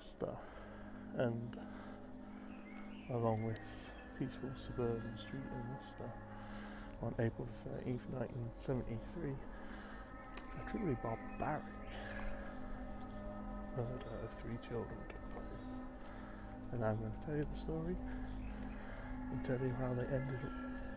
Worcester, and along this peaceful suburban street in Worcester on April 13th, 1973, a truly barbaric murder of 3 children took place. And I'm going to tell you the story and tell you how they ended up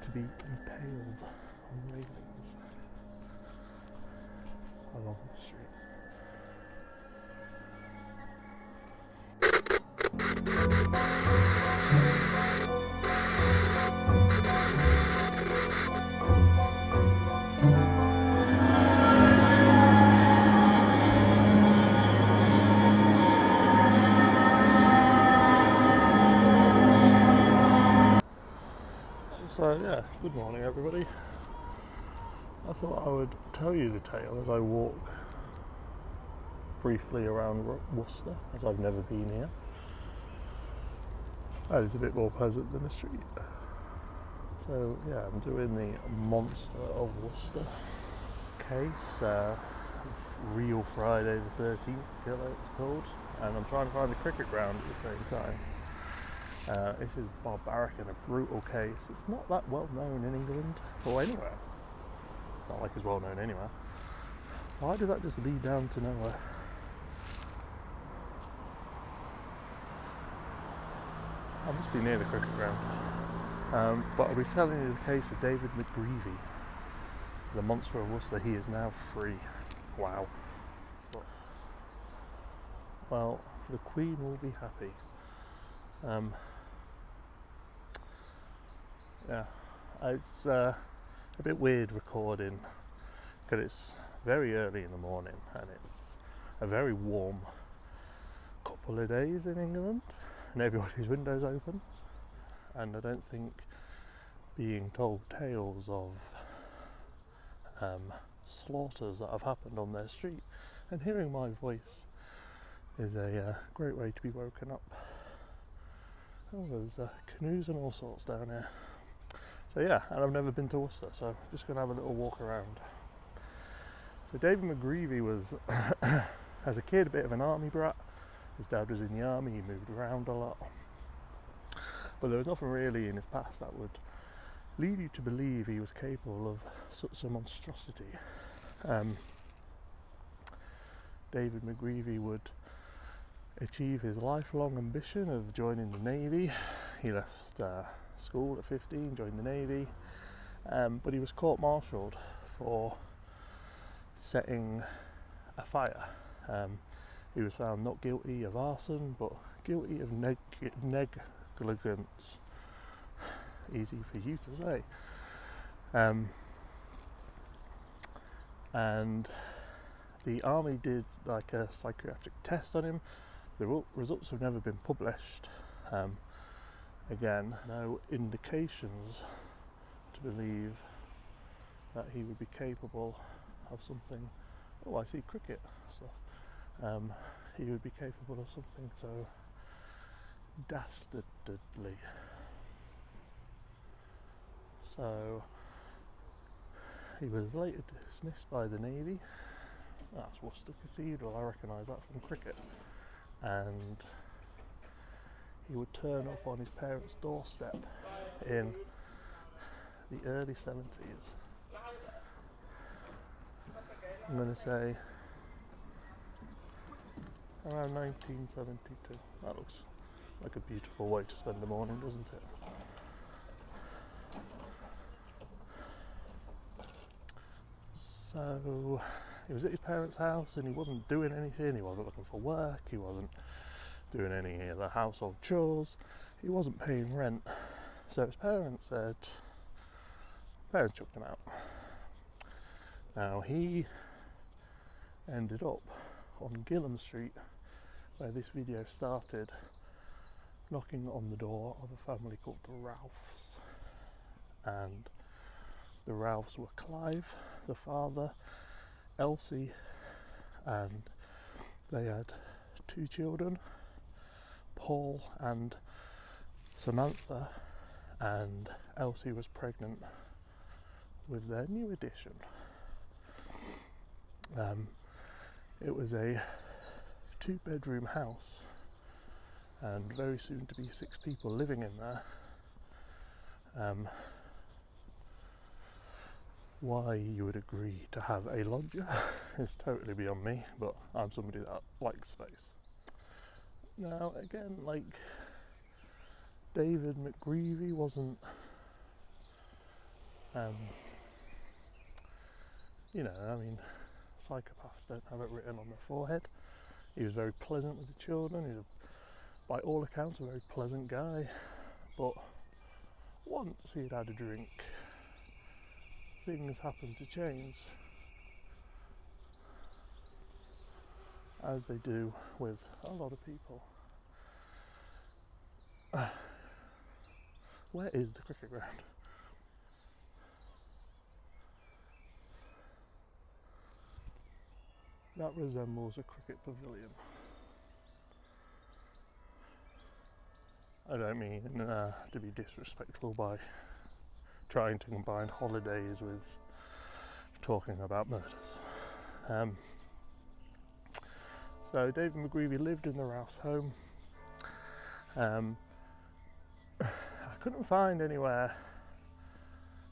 to be impaled on railings along the street. So yeah, good morning everybody. I thought I would tell you the tale as I walk briefly around Worcester, as I've never been here. That is a bit more pleasant than the street. So yeah, I'm doing the Monster of Worcester case, Real Friday the 13th killer it's called, and I'm trying to find the cricket ground at the same time. This is barbaric and a brutal case. It's not that well known in England or anywhere. Not like it's well known anywhere. Why does that just lead down to nowhere? I must be near the cricket ground. But I'll be telling you the case of David McGreevy, the Monster of Worcester. He is now free. Wow. Well, the Queen will be happy. Yeah, it's a bit weird recording because it's very early in the morning and it's a very warm couple of days in England and everybody's windows open, and I don't think being told tales of slaughters that have happened on their street and hearing my voice is a great way to be woken up. Oh, there's canoes and all sorts down here. So yeah, and I've never been to Worcester, so I'm just going to have a little walk around. So David McGreevy was, as a kid, a bit of an army brat. His dad was in the army, he moved around a lot. But there was nothing really in his past that would lead you to believe he was capable of such a monstrosity. David McGreevy would achieve his lifelong ambition of joining the Navy. He left school at 15, joined the Navy, but he was court-martialed for setting a fire. He was found not guilty of arson, but guilty of negligence. Easy for you to say. And the army did like a psychiatric test on him. The results have never been published. Again, no indications to believe that he would be capable of something. Oh, I see cricket stuff. He would be capable of something so dastardly. So he was later dismissed by the Navy. That's Worcester Cathedral, I recognise that from cricket. And he would turn up on his parents' doorstep in the early 70s. I'm going to say around 1972. That looks like a beautiful way to spend the morning, doesn't it? So he was at his parents' house and he wasn't doing anything. He wasn't looking for work, he wasn't doing any of the household chores, he wasn't paying rent. So his parents chucked him out. Now he ended up on Gilham Street, where this video started, knocking on the door of a family called the Ralphs. And the Ralphs were Clive, the father, Elsie, and they had 2 children, Paul and Samantha, and Elsie was pregnant with their new addition. It was a 2-bedroom house and very soon to be 6 people living in there. Why you would agree to have a lodger is totally beyond me, but I'm somebody that likes space. Now again, like, David McGreevy wasn't, you know, I mean, psychopaths don't have it written on their forehead. He was very pleasant with the children. He was, by all accounts, a very pleasant guy. But once he'd had a drink, things happened to change, as they do with a lot of people. Where is the cricket ground? That resembles a cricket pavilion. I don't mean to be disrespectful by trying to combine holidays with talking about murders. So David McGreevy lived in the Rouse home. I couldn't find anywhere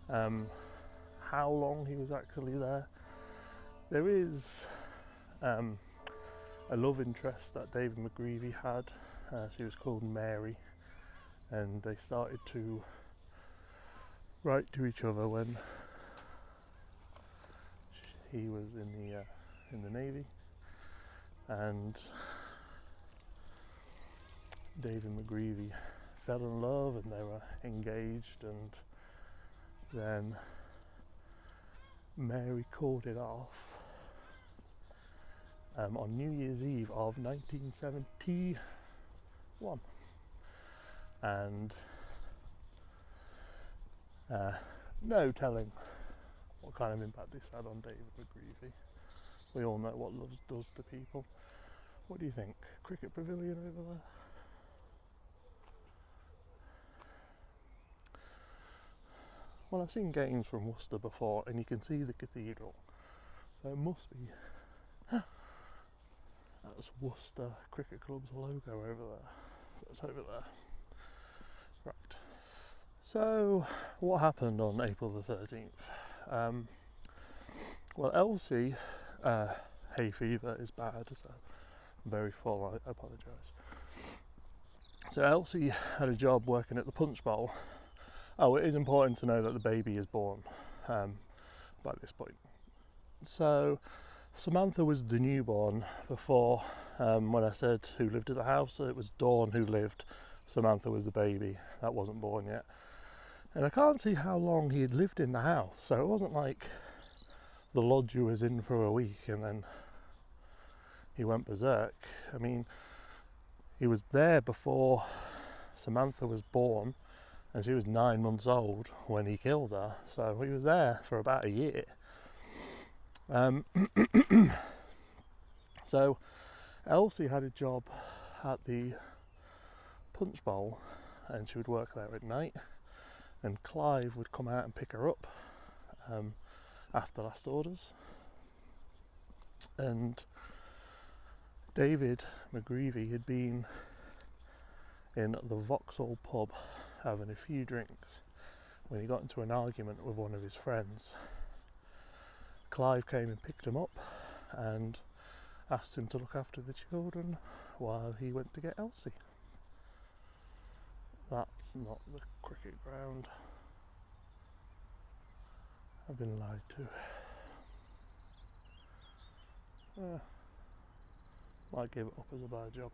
how long he was actually there. There is a love interest that David McGreevy had. She was called Mary, and they started to write to each other when he was in the Navy, and David McGreevy fell in love and they were engaged, and then Mary called it off on New Year's Eve of 1971, and no telling what kind of impact this had on David McGreevy. We all know what love does to people. What do you think? Cricket pavilion over there? Well, I've seen games from Worcester before, and you can see the cathedral, so it must be. That's Worcester Cricket Club's logo over there. That's over there. Right. So, what happened on April the 13th? Well, Elsie, hay fever is bad, so I'm very full, I apologise. So Elsie had a job working at the Punch Bowl. Oh, it is important to know that the baby is born by this point. So Samantha was the newborn before, when I said who lived at the house, it was Dawn who lived. Samantha was the baby, that wasn't born yet. And I can't see how long he had lived in the house, so it wasn't like the lodger was in for a week and then he went berserk. I mean, he was there before Samantha was born, and she was 9 months old when he killed her, so he was there for about a year. So Elsie had a job at the Punch Bowl, and she would work there at night, and Clive would come out and pick her up after last orders. And David McGreevy had been in the Vauxhall pub having a few drinks when he got into an argument with one of his friends. Clive came and picked him up and asked him to look after the children while he went to get Elsie. That's not the cricket ground. I've been lied to. Might give it up as a bad job.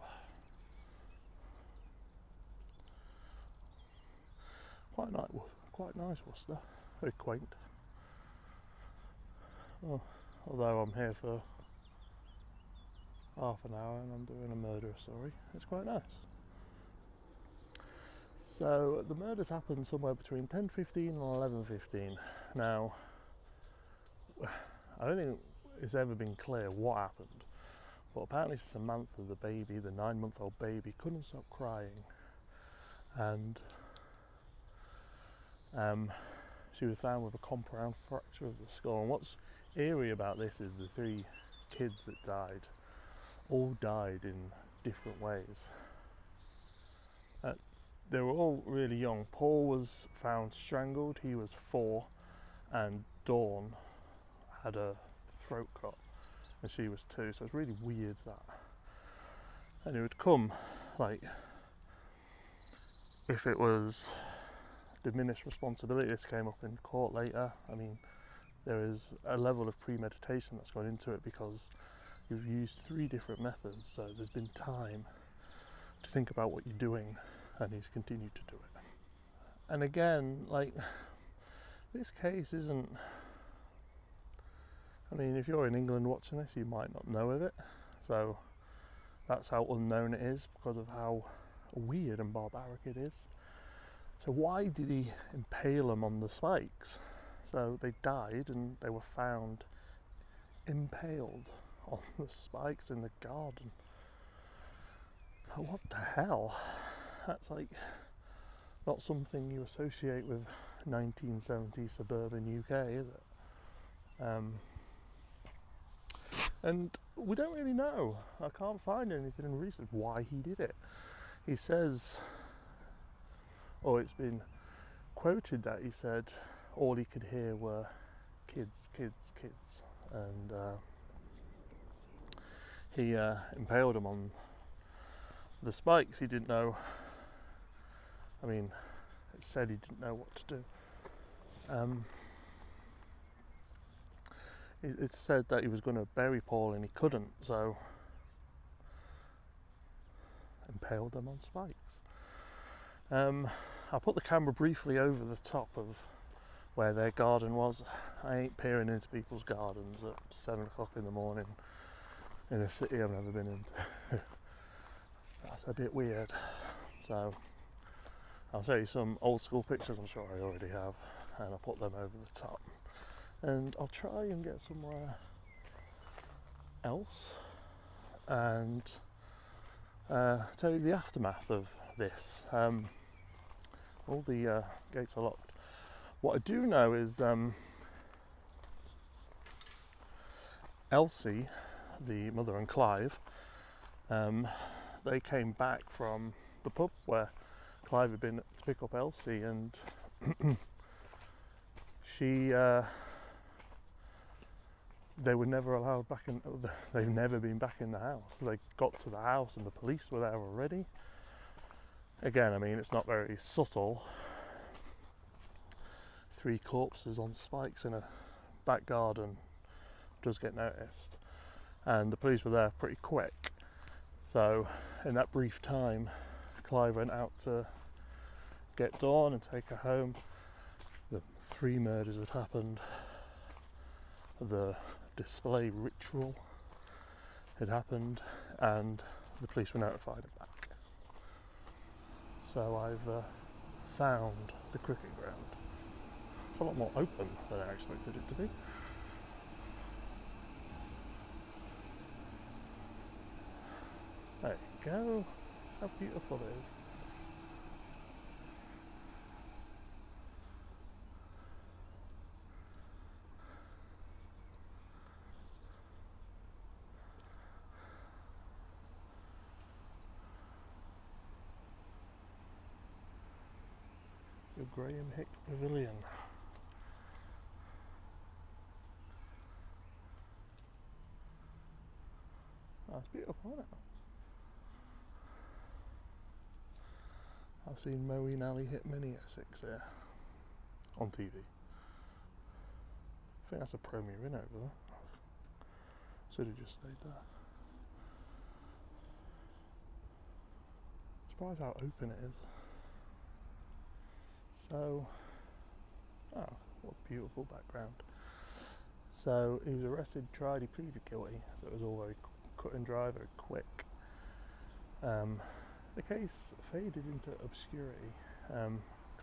Quite nice Worcester, very quaint. Oh, although I'm here for half an hour and I'm doing a murder story, it's quite nice. So the murders happened somewhere between 10:15 and 11:15. Now, I don't think it's ever been clear what happened, but apparently Samantha, the baby, the 9-month-old baby, couldn't stop crying, and she was found with a compound fracture of the skull. And what's eerie about this is the 3 kids that died all died in different ways. They were all really young. Paul was found strangled, he was 4, and Dawn had a throat cut and she was 2, so it's really weird that. And it would come, like, if it was diminished responsibility, this came up in court later. I mean, there is a level of premeditation that's gone into it because you've used 3 different methods, so there's been time to think about what you're doing, and he's continued to do it. And again, like, this case isn't, I mean, if you're in England watching this, you might not know of it, so that's how unknown it is because of how weird and barbaric it is. So why did he impale them on the spikes? So they died and they were found impaled on the spikes in the garden. So what the hell? That's like not something you associate with 1970s suburban UK, is it? And we don't really know. I can't find anything in recent why he did it. He says, or it's been quoted that he said all he could hear were kids, kids, kids, and he impaled them on the spikes. He didn't know, I mean, it said he didn't know what to do. It said that he was going to bury Paul and he couldn't, so impaled them on spikes. I'll put the camera briefly over the top of where their garden was. I ain't peering into people's gardens at 7 o'clock in the morning in a city I've never been into. That's a bit weird. So I'll show you some old school pictures, I'm sure I already have, and I'll put them over the top. And I'll try and get somewhere else and tell you the aftermath of this. All the gates are locked. What I do know is Elsie, the mother, and Clive, they came back from the pub where Clive had been to pick up Elsie, and they were never allowed back in. They've never been back in the house. They got to the house and the police were there already. Again, I mean, it's not very subtle. 3 corpses on spikes in a back garden does get noticed, and the police were there pretty quick. So in that brief time, Clive went out to get Dawn and take her home. The 3 murders had happened. The display ritual had happened, and the police were notified of back. So I've found the cricket ground. It's a lot more open than I expected it to be. There you go. How beautiful it is. Your Graham Hick Pavilion. That's beautiful, isn't it? I've seen Moeen Ali hit many a 6 here on TV. I think that's a Premier Inn over there. Should have just stayed there. Surprised how open it is. So, oh, what a beautiful background. So he was arrested, tried, he pleaded guilty, so it was all very cut and dry, very quick. The case faded into obscurity.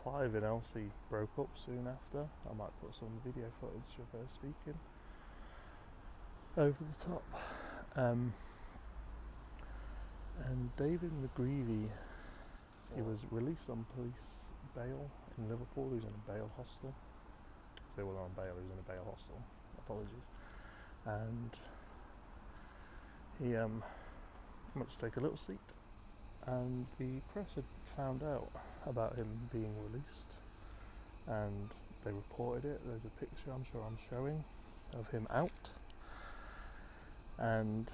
Clive and Elsie broke up soon after. I might put some video footage of her speaking over the top. And David McGreevy, he was released on police bail in Liverpool. He was in a bail hostel. So he wasn't on bail, he was in a bail hostel. Apologies. And he might just take a little seat. and the press had found out about him being released, and they reported it. There's a picture I'm sure I'm showing of him out, and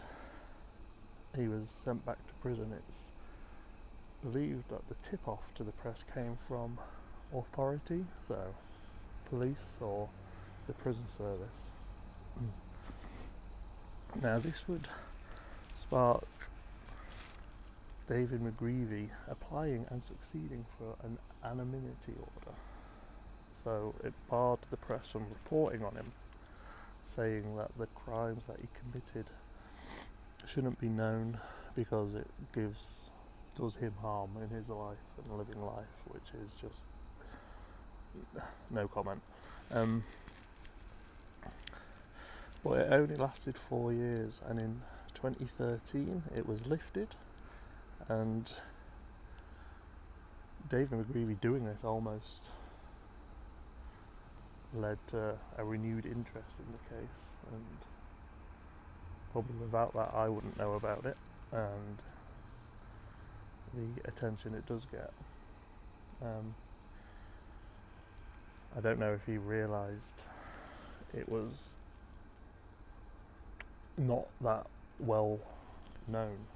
he was sent back to prison. It's believed that the tip-off to the press came from authority, so police or the prison service. Now this would spark David McGreevy applying and succeeding for an anonymity order. So it barred the press from reporting on him, saying that the crimes that he committed shouldn't be known because it does him harm in his life and living life, which is just no comment. But it only lasted 4 years, and in 2013 it was lifted, and David McGreevy doing this almost led to a renewed interest in the case, and probably without that I wouldn't know about it and the attention it does get. I don't know if he realised it was not that well known,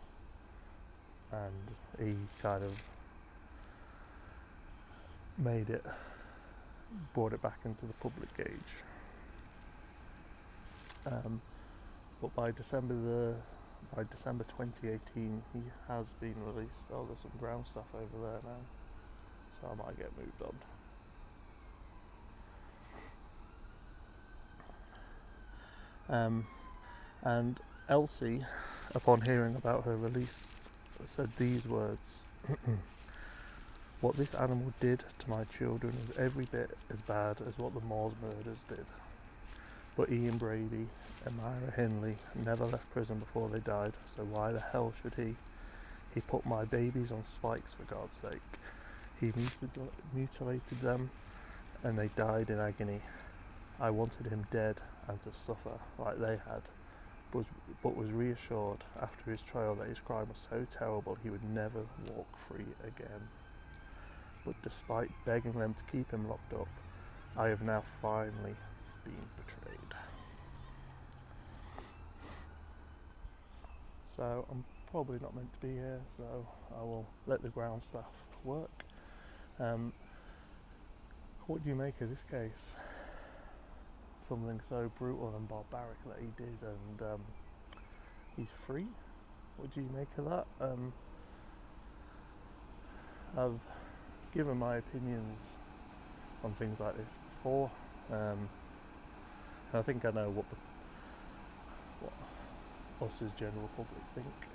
and he kind of brought it back into the public gauge. But by December 2018 he has been released. Oh, there's some ground stuff over there now, so I might get moved on. And Elsie, upon hearing about her release, said these words: "What this animal did to my children is every bit as bad as what the Moors murders did. But Ian Brady and Myra Hindley never left prison before they died, so why the hell should he? He put my babies on spikes, for God's sake. He mutilated them, and they died in agony. I wanted him dead and to suffer like they had, but was reassured after his trial that his crime was so terrible he would never walk free again. But despite begging them to keep him locked up, I have now finally been betrayed." So I'm probably not meant to be here, so I will let the ground staff work. What do you make of this case? Something so brutal and barbaric that he did, and he's free? What do you make of that? I've given my opinions on things like this before, and I think I know what us as general public think.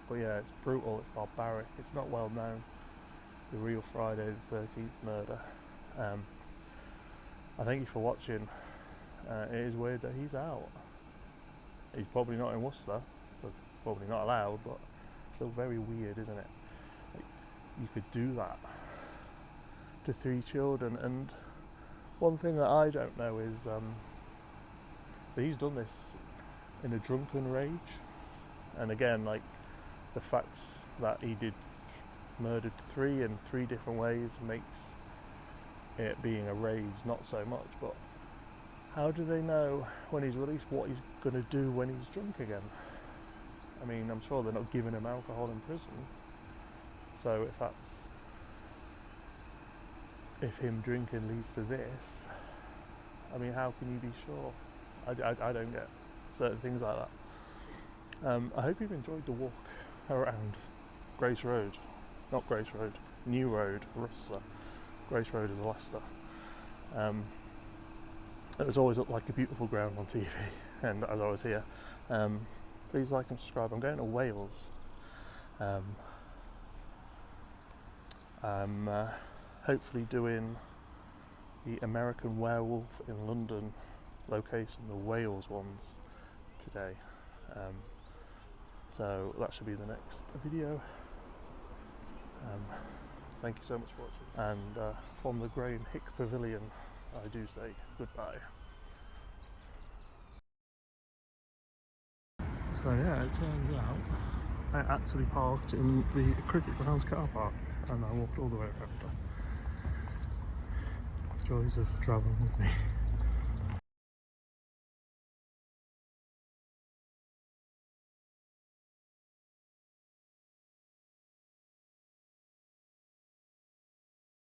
But yeah, it's brutal, it's barbaric, it's not well known, the real Friday the 13th murder. I thank you for watching. It is weird that he's out. He's probably not in Worcester, so probably not allowed, but still very weird, isn't it? Like, you could do that to 3 children. And one thing that I don't know is that he's done this in a drunken rage. And again, like, the fact that he murdered 3 in 3 different ways makes it being a rage not so much. But how do they know when he's released what he's going to do when he's drunk again? I mean, I'm sure they're not giving him alcohol in prison, so if him drinking leads to this, I mean, how can you be sure? I don't get certain things like that. I hope you've enjoyed the walk around Grace Road, not Grace Road, New Road, Worcester. Grace Road is Leicester. It was always looked like a beautiful ground on TV, and as I was here, please like and subscribe. I'm going to Wales. I'm hopefully doing the American Werewolf in London location, the Wales ones, today. So that should be the next video. Thank you so much for watching, and from the Graham Hick Pavilion I do say goodbye. So yeah, it turns out I actually parked in the cricket grounds car park and I walked all the way around there. Joys of travelling with me.